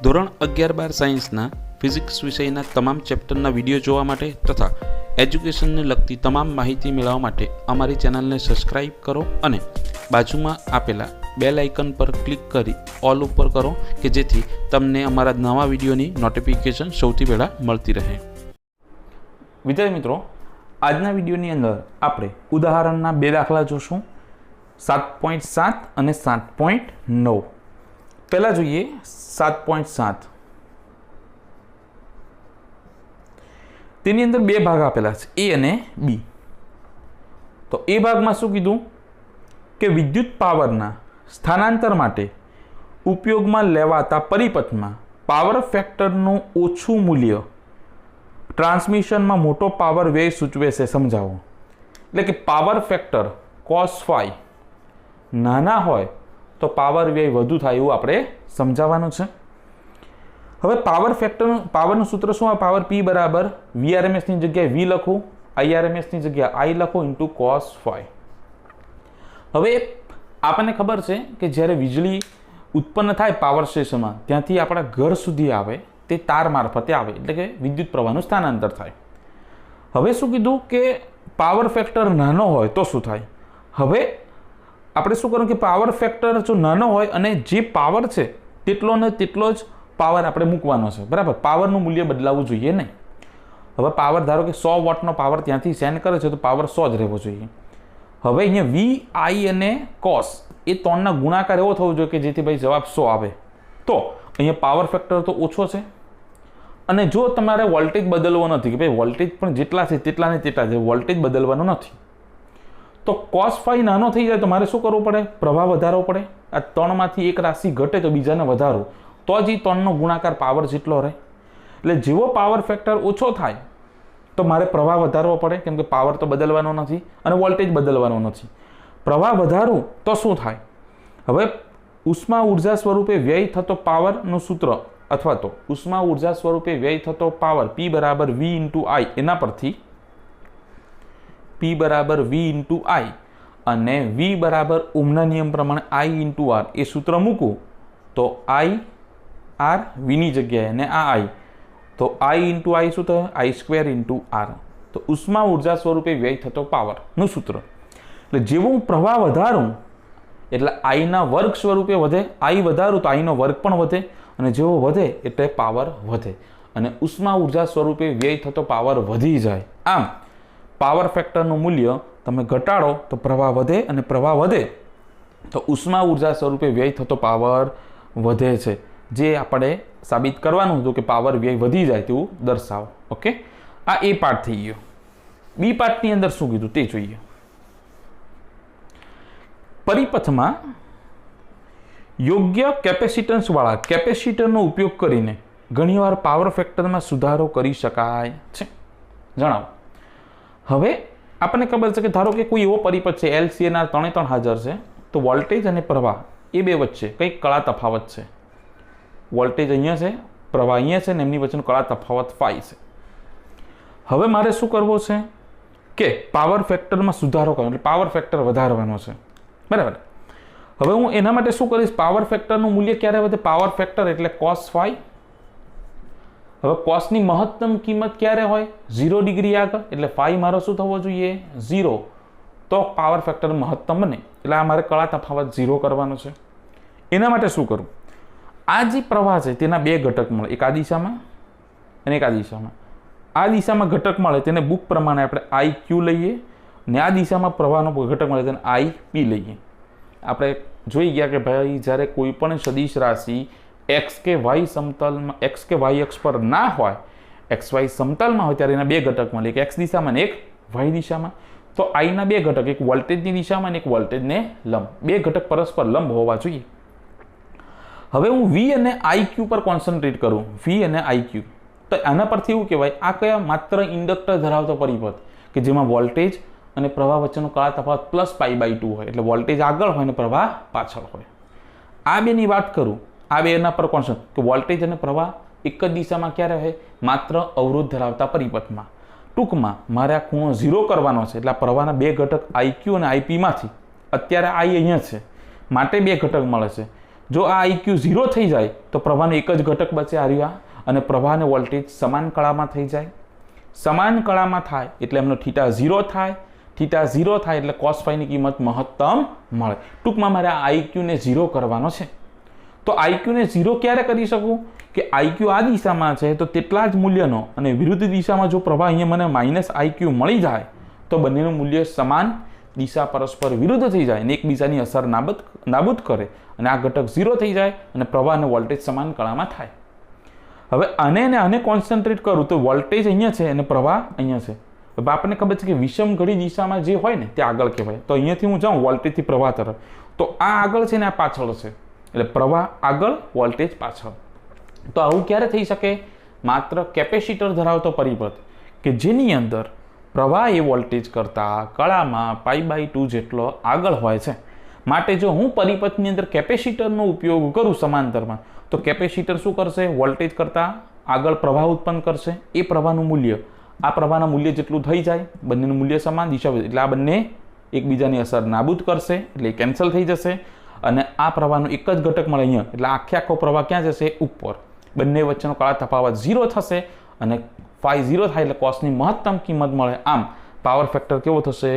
ધોરણ 11-12 સાયન્સના ફિઝિક્સ વિષયના તમામ ચેપ્ટરના વિડીયો જોવા માટે તથા એજ્યુકેશનને લગતી તમામ માહિતી મેળવવા માટે અમારી ચેનલને સબસ્ક્રાઇબ કરો અને બાજુમાં આપેલા બેલ આઇકન પર ક્લિક કરી ઓલ ઉપર કરો કે જેથી તમને અમારા નવા વિડીયોની નોટિફિકેશન સૌથી પહેલાં મળતી રહે. વિદ્યાર્થી મિત્રો, આજના વિડીયોની અંદર આપણે ઉદાહરણના બે દાખલા જોશું, 7.7 અને 7.9. પહેલા જોઈએ 7.7. તેની અંદર બે ભાગ આપેલા છે, એ અને બી. તો એ ભાગમાં શું કીધું કે વિદ્યુત પાવરના સ્થાનાંતર માટે ઉપયોગમાં લેવાતા પરિપથમાં પાવર ફેક્ટરનું ઓછું મૂલ્ય ટ્રાન્સમિશનમાં મોટો પાવર વ્યય સૂચવે છે, સમજાવો. એટલે કે પાવર ફેક્ટર cos phi નાના હોય તો પાવર વ્યય વધુ થાય એવું આપણે સમજાવવાનું છે. હવે પાવર ફેક્ટરનું પાવરનું સૂત્ર શું આવે? પાવર P બરાબર VRMSની જગ્યાએ V લખું, IRMSની જગ્યાએ I લખું ઇન્ટુ cos phi. હવે આપણને ખબર છે કે જ્યારે વીજળી ઉત્પન્ન થાય પાવર સ્ટેશનમાં ત્યાંથી આપણા ઘર સુધી આવે તે તાર મારફતે આવે, એટલે કે વિદ્યુત પ્રવાહનું સ્થાનાંતર થાય. હવે શું કીધું કે પાવર ફેક્ટર નાનો હોય તો શું થાય? હવે આપણે શું કરવું કે પાવર ફેક્ટર જો નાનો હોય અને જે પાવર છે તેટલો ને તેટલો જ પાવર આપણે મૂકવાનો છે, બરાબર. પાવરનું મૂલ્ય બદલાવવું જોઈએ નહીં. હવે પાવર ધારો કે 100 વોટનો પાવર ત્યાંથી સેન્ડ કરે છે તો પાવર 100 જ રહેવો જોઈએ. હવે અહીંયા V, I અને cos એ ત્રણના ગુણાકાર એવો થવો જોઈએ કે જેથી ભાઈ જવાબ 100 આવે. તો અહીંયા પાવર ફેક્ટર તો ઓછો છે અને જો તમારે વોલ્ટેજ બદલવો નથી કે ભાઈ વોલ્ટેજ પણ જેટલા છે તેટલા ને તેટલા છે, વોલ્ટેજ બદલવાનો નથી, તો cos phi નાનો થઈ જાય તો મારે શું કરવું પડે? પ્રવાહ વધારવો પડે. આ ત્રણમાંથી એક રાશિ ઘટે તો બીજાને વધારો, તો જ એ ત્રણનો ગુણાકાર પાવર જેટલો રહે. એટલે જેવો પાવર ફેક્ટર ઓછો થાય તો મારે પ્રવાહ વધારવો પડે, કેમ કે પાવર તો બદલવાનો નથી અને વોલ્ટેજ બદલવાનો નથી. પ્રવાહ વધારું તો શું થાય? હવે ઉષ્મા ઉર્જા સ્વરૂપે વ્યય થતો પાવરનું સૂત્ર અથવા તો ઉષ્મા ઉર્જા સ્વરૂપે વ્યય થતો પાવર P બરાબર V ઇન્ટુ I, એના પરથી P બરાબર V ઇન્ટુ I અને V બરાબર ઓહમના નિયમ પ્રમાણે I ઇન્ટુ R એ સૂત્ર મૂકું તો I R Vની જગ્યાએ અને આ I તો I ઇન્ટુ I શું થાય? I square into R. તો ઉષ્મા ઉર્જા સ્વરૂપે વ્યય થતો પાવરનું સૂત્ર. એટલે જેવું હું પ્રવાહ વધારું એટલે I ના વર્ગ સ્વરૂપે વધે, I વધારું તો I નો વર્ગ પણ વધે અને જેવો વધે એટલે પાવર વધે અને ઉષ્મા ઉર્જા સ્વરૂપે વ્યય થતો પાવર વધી જાય. આમ પાવર ફેક્ટરનું મૂલ્ય તમે ઘટાડો તો પ્રવાહ વધે અને પ્રવાહ વધે તો ઉષ્મા ઉર્જા સ્વરૂપે વ્યય થતો પાવર વધે છે, જે આપણે સાબિત કરવાનું હતું કે પાવર વ્યય વધી જાય તેવું દર્શાવો. ઓકે, આ એ પાર્ટ થઈ ગયો. બી પાર્ટની અંદર શું કીધું તે જોઈએ. પરિપથમાં યોગ્ય કેપેસિટન્સ વાળા કેપેસિટરનો ઉપયોગ કરીને ઘણીવાર પાવર ફેક્ટરમાં સુધારો કરી શકાય છે, જણાવો. હવે આપણને ખબર છે કે ધારો કે કોઈ એવો પરિપથ છે LCNR ત્રણે હાજર છે, તો વોલ્ટેજ અને પ્રવાહ એ બે વચ્ચે કંઈક કળા તફાવત છે. વોલ્ટેજ અહીંયા છે, પ્રવાહ અહીંયા છે અને એમની વચ્ચેનો કળા તફાવત phi છે. હવે મારે શું કરવું છે કે પાવર ફેક્ટરમાં સુધારો કરવાનો, એટલે પાવર ફેક્ટર વધારવાનો છે, બરાબર. હવે હું એના માટે શું કરીશ? પાવર ફેક્ટરનું મૂલ્ય ક્યારે વધે? પાવર ફેક્ટર એટલે cos phi. હવે cosની મહત્તમ કિંમત ક્યારે હોય? 0 ડિગ્રી આગળ, એટલે phi મારો શું થવો જોઈએ? 0. તો પાવર ફેક્ટર મહત્તમ બને, એટલે આ મારે કળા તફાવત 0 કરવાનો છે. એના માટે શું કરવું? આ જે પ્રવાહ છે તેના બે ઘટક મળે, એક આ દિશામાં અને એક આ દિશામાં. આ દિશામાં ઘટક મળે તેને બુક પ્રમાણે આપણે IQ લઈએ અને આ દિશામાં પ્રવાહનો ઘટક મળે તેને IP લઈએ. આપણે જોઈ ગયા કે ભાઈ જ્યારે કોઈ પણ સદિશ રાશિ x કે y સમતલમાં x કે y અક્ષ પર ના હોય, xy સમતલમાં હોય ત્યારે એના બે ઘટક મળે, એક x દિશામાં અને એક y દિશામાં. તો I ના બે ઘટક, એક વોલ્ટેજની દિશામાં અને એક વોલ્ટેજને લંબ, બે ઘટક પરસ્પર લંબ હોવા જોઈએ. હવે હું V અને IQ પર કોન્સન્ટ્રેટ કરું, V અને IQ, તો આના પરથી એવું કહેવાય આ કયા માત્ર ઇન્ડક્ટર ધરાવતો પરિપથ કે જેમાં વોલ્ટેજ અને પ્રવાહ વચ્ચેનો કળા તફાવત +π/2 હોય, એટલે વોલ્ટેજ આગળ હોય અને પ્રવાહ પાછળ હોય. આ બેની વાત કરું, આ બેના પર કોન્સન્ટ્રેટ કે વોલ્ટેજ અને પ્રવાહ એક જ દિશામાં ક્યારે હોય? માત્ર અવરોધ ધરાવતા પરિપથમાં. ટૂંકમાં મારે આ ખૂણો 0 કરવાનો છે, એટલે પ્રવાહના બે ઘટક IQ અને IP માંથી અત્યારે I અહીંયા છે માટે બે ઘટક મળે છે, જો આ IQ 0 થઈ જાય તો પ્રવાહનો એક જ ઘટક બચે આ અને પ્રવાહ અને વોલ્ટેજ સમાન કળામાં થઈ જાય. સમાન કળામાં થાય એટલે એમનો થીટા 0 થાય. થીટા 0 થાય એટલે cos phi ની કિંમત મહત્તમ મળે. ટૂંકમાં મારે આ IQ ને 0 કરવાનો છે. તો IQ ને 0 ક્યારે કરી શકું કે IQ આ દિશામાં છે તો તેટલા જ મૂલ્યનો અને વિરુદ્ધ દિશામાં જો પ્રવાહ અહીંયા મને માઇનસ IQ મળી જાય તો બંનેનું મૂલ્ય સમાન, દિશા પરસ્પર વિરુદ્ધ થઈ જાય અને એકબીજાની અસર નાબૂદ કરે અને આ ઘટક 0 થઈ જાય અને પ્રવાહ અને વોલ્ટેજ સમાન કળામાં થાય. હવે આને કોન્સન્ટ્રેટ કરું તો વોલ્ટેજ અહીંયા છે અને પ્રવાહ અહીંયા છે. હવે આપણને ખબર છે કે વિષમ ઘડી દિશામાં જે હોય ને તે આગળ કહેવાય. તો અહીંયાથી હું જાઉં વોલ્ટેજથી પ્રવાહ તરફ તો આ આગળ છે ને આ પાછળ છે એટલે પ્રવાહ આગળ, વોલ્ટેજ પાછળ. તો આવું ક્યારે થઈ શકે? માત્ર કેપેસિટર ધરાવતો પરિપથ કે જેની અંદર પ્રવાહ એ વોલ્ટેજ કરતાં કળામાં π/2 જેટલો આગળ હોય છે. માટે જો હું પરિપથની અંદર કેપેસિટરનો ઉપયોગ કરું સમાંતરમાં તો કેપેસિટર શું કરશે? વોલ્ટેજ કરતાં આગળ પ્રવાહ ઉત્પન્ન કરશે. એ પ્રવાહનું મૂલ્ય આ પ્રવાહના મૂલ્ય જેટલું થઈ જાય, બંનેનું મૂલ્ય સમાન દિશા એટલે આ બંને એકબીજાની અસર નાબૂદ કરશે એટલે કેન્સલ થઈ જશે અને આ પ્રવાહનો એક જ ઘટક મળે અહીંયા એટલે આખો પ્રવાહ ક્યાં જશે? ઉપર. બંને વચ્ચેનો કળા તફાવત 0 થશે અને phi 0 થાય એટલે કોસની મહત્તમ કિંમત મળે. આમ પાવર ફેક્ટર કેવો થશે?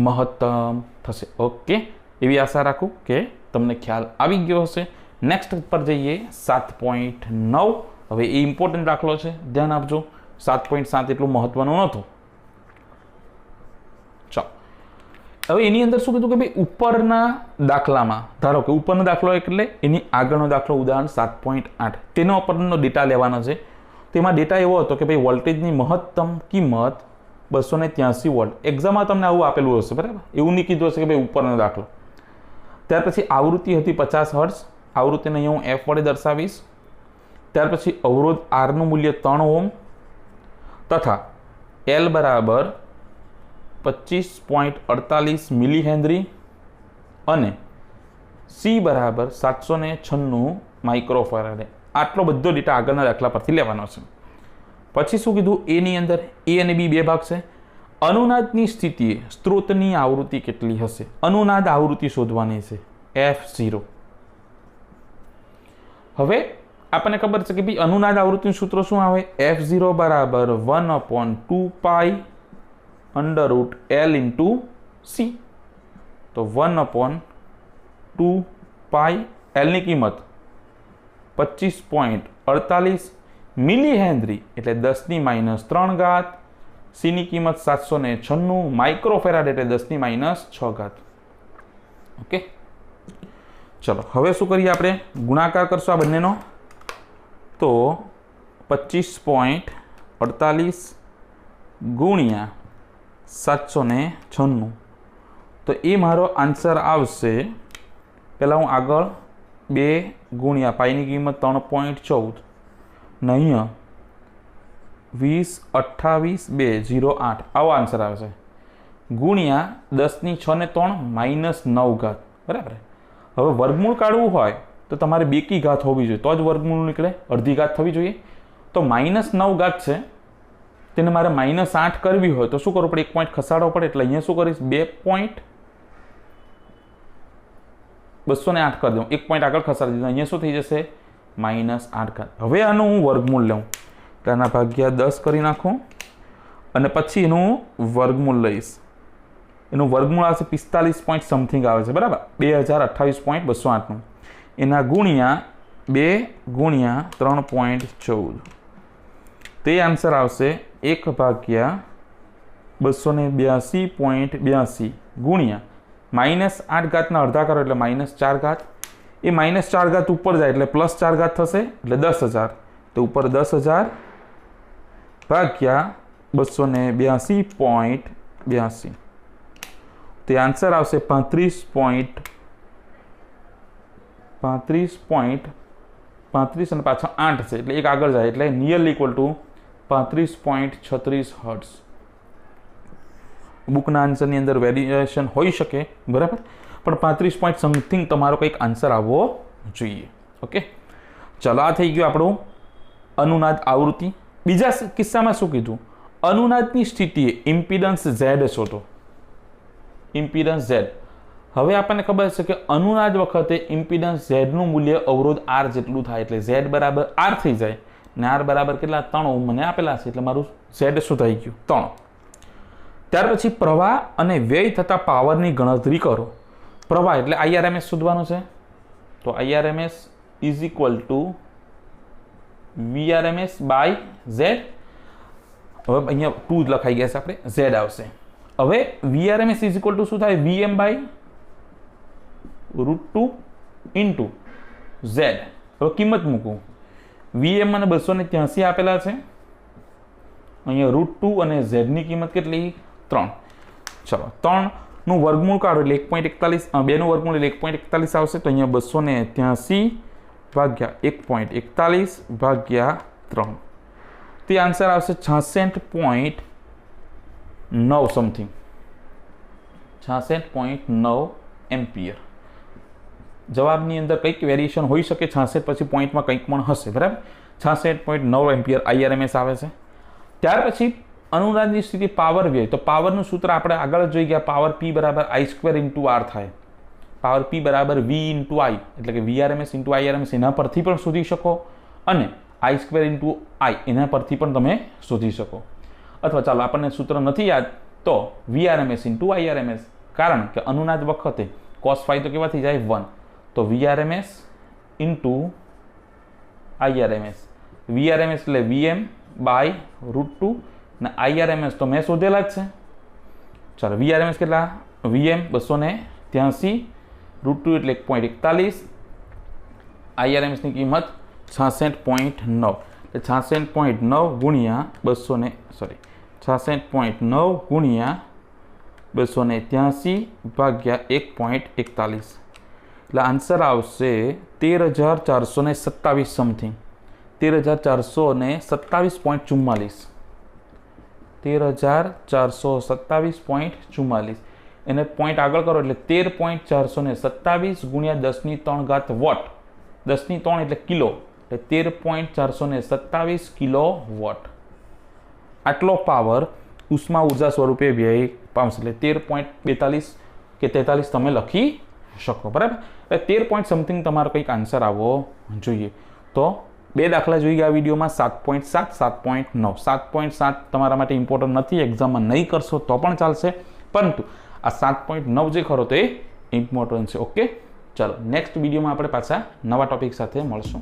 મહત્તમ થશે. ઓકે, એવી આશા રાખું કે તમને ખ્યાલ આવી ગયો હશે. નેક્સ્ટ પર જઈએ 7.9. હવે એ ઇમ્પોર્ટન્ટ દાખલો છે, ધ્યાન આપજો. 7.7 એટલું મહત્વનું નહોતું. ચાલો, હવે એની અંદર શું કીધું કે ભાઈ ઉપરના દાખલામાં ધારો કે ઉપરનો દાખલો એટલે એની આગળનો દાખલો ઉદાહરણ 7.8 તેનો ઉપરનો ડેટા લેવાનો છે. તેમાં ડેટા એવો હતો કે ભાઈ વોલ્ટેજની મહત્તમ કિંમત 283 વોલ્ટ. એક્ઝામમાં તમને આવું આપેલું હશે, બરાબર? એવું નહીં કીધું હશે કે ભાઈ ઉપરનો દાખલો. ત્યાર પછી આવૃત્તિ હતી 50 હર્ટ્ઝ. આવૃત્તિને અહીંયા હું F વડે દર્શાવીશ. ત્યાર પછી અવરોધ R નું મૂલ્ય 3 ઓહ્મ તથા L બરાબર 25.48 મિલી હેનરી અને C બરાબર 796 માઇક્રોફેરાડે. આટલો બધો ડેટા આગળના દાખલા પરથી લેવાનો છે. પછી શું કીધું? એની અંદર A અને B બે ભાગ છે. અનુનાદની સ્થિતિએ સ્ત્રોતની આવૃત્તિ કેટલી હશે? અનુનાદ આવૃત્તિ શોધવાની છે, F0. હવે આપણને ખબર છે કે ભાઈ અનુનાદ આવૃત્તિનું સૂત્ર શું આવે? F0 બરાબર 1/2π √L × C. તો 1/2π L ની કિંમત 25.48 મિલી હેનરી એટલે 10⁻³ ઘાત. C ની કિંમત 796 માઇક્રોફેરાડ એટલે 10⁻6 ઘાત. ઓકે, ચલો હવે શું કરીએ? આપણે ગુણાકાર કરશું આ બંનેનો. તો 25.48 ગુણ્યા 796 તો એ મારો આન્સર આવશે. પહેલાં હું આગળ 2 ગુણ્યા પાઈની કિંમત 3.14 ને અહીંયા 20, 28, 2, 0, 8 આવો આન્સર આવશે. ગુણ્યા 10⁻6 ને 3 -9 ઘાત. બરાબર? હવે વર્ગમૂળ કાઢવું હોય તો તમારે 2 કી ઘાત હોવી જોઈએ તો જ વર્ગમૂળ નીકળે. અડધી ઘાત થવી જોઈએ. તો -9 ઘાત છે તેને મારે -8 કરવી હોય તો શું કરવું પડે? 1 પોઈન્ટ ખસાડવો પડે. એટલે અહીંયા શું કરીશ? 2.208 કરી દઉં. 1 પોઈન્ટ આગળ ખસાડી દીધું. અહીંયા શું થઈ જશે? -8 ઘાત. હવે આનું હું વર્ગમૂળ લઉં એટલે આના ભાગ્યા 10 કરી નાખું અને પછી એનું વર્ગમૂળ લઈશ. એનું વર્ગમૂળ આવશે 45 પોઈન્ટ સમથિંગ આવે છે, બરાબર? 2028.208 એના ગુણ્યા 2 ગુણ્યા 3.14 તે આન્સર આવશે 1/282.82 ગુણ્યા -8 ઘાતના અડધા કરો એટલે -4 ઘાત. એ -4 ઘાત ઉપર જાય એટલે +4 ઘાત થશે એટલે 10,000. તો ઉપર 10,000 ભાગ્યા 282.82 તે આન્સર આવશે 35.35 અને પાછો 8 છે એટલે એક આગળ જાય એટલે નિયરલી ઇક્વલ ટુ 35.36 હર્ટ્ઝ. બુકના આન્સરની અંદર વેરિએશન હોઈ શકે, બરાબર? પણ 35 પોઈન્ટ સમથિંગ તમારો કંઈક આન્સર આવવો જોઈએ. ઓકે, ચલો આ થઈ ગયું આપણું અનુનાદ આવૃત્તિ. બીજા કિસ્સામાં શું કીધું? અનુનાદની સ્થિતિએ ઇમ્પિડન્સ Z શોધો. Impedance Z. હવે આપણને ખબર છે કે અનુનાદ વખતે ઇમ્પિડન્સ ઝેડનું મૂલ્ય અવરોધ આર જેટલું થાય, એટલે ઝેડ બરાબર આર થઈ જાય ને આર બરાબર કેટલા 3 ઓહ્મ મને આપેલા છે, એટલે મારું ઝેડ શું થઈ ગયું 3. ત્યાર પછી પ્રવાહ અને વ્યય થતા પાવરની ગણતરી કરો. પ્રવાહ એટલે IRMS શોધવાનું છે, તો IRMS is equal to VRMS by Z. હવે અહીંયા 2 જ લખાઈ ગયા છે, આપણે ઝેડ આવશે. હવે VRMS ઇઝ ઇક્વલ ટુ શું થાય, VM બાય √2 ઇન્ટુ ઝેડ. હવે કિંમત મૂકું, VM મને 283 આપેલા છે, અહીંયા √2 અને ઝેડની કિંમત કેટલી 3. ચલો 3નું વર્ગમૂળ કાઢો એટલે 1.41, 2નું વર્ગમૂળ એટલે 1.41 આવશે, તો અહીંયા 283 ભાગ્યા 1.41 ભાગ્યા 3, તે આન્સર આવશે 66.9 સમથિંગ, 66.9 એમ્પિયર. જવાબની અંદર કંઈક વેરિએશન હોઈ શકે, 66 પછી પોઈન્ટમાં કંઈક પણ હશે, બરાબર. 66.9 એમ્પિયર IRMS આવે છે. ત્યાર પછી અનુનાદની સ્થિતિ પાવર વ્યય, તો પાવરનું સૂત્ર આપણે આગળ જોઈ ગયા, પાવર P બરાબર I² ઇન્ટુ R થાય. પાવર P બરાબર V ઇન્ટુ I, એટલે કે VRMS ઇન્ટુ IRMS, એના પરથી પણ શોધી શકો, અને I² ઇન્ટુ I એના પરથી પણ તમે શોધી શકો. અથવા ચાલો આપણને સૂત્ર નથી યાદ તો VRMS ઇન્ટુ IRMS, કારણ કે અનુનાદ વખતે cos phi તો કેવા થઈ જાય 1, તો VRMS ઇન્ટુ IRMS. VRMS એટલે VM બાય √2 ને IRMS તો મેં શોધેલા જ છે. ચાલો VRMS કેટલા, VM 283, √2 એટલે 1.41, IRMS ની કિંમત 66.9, એટલે 66.9 ગુણ્યા 66.9 ગુણ્યા 283 ભાગ્યા 1.41, એટલે આન્સર આવશે 13,427 સમથિંગ, 13,427.44, 13,427.44. એને પોઈન્ટ આગળ કરો એટલે 13.427 ગુણ્યા 10⁻³ વોટ, 10⁻³ એટલે કિલો, એટલે 13.427 કિલો વોટ. આટલો પાવર ઉષ્મા ઉર્જા સ્વરૂપે વ્યય પામશે, એટલે 13.42 કે 43 તમે લખી શકો, બરાબર. એટલે 13 પોઈન્ટ સમથિંગ તમારો કંઈક આન્સર આવવો જોઈએ. તો 2 દાખલા જોઈ ગયા વિડીયોમાં, 7.7, 7.9. 7.7 તમારા માટે ઇમ્પોર્ટન્ટ નથી, એક્ઝામમાં નહીં કરશો તો પણ ચાલશે, પરંતુ આ 7.9 જે ખરો તો એ ઇમ્પોર્ટન્ટ છે. ઓકે, ચાલો નેક્સ્ટ વિડીયોમાં આપણે પાછા નવા ટોપિક સાથે મળશું.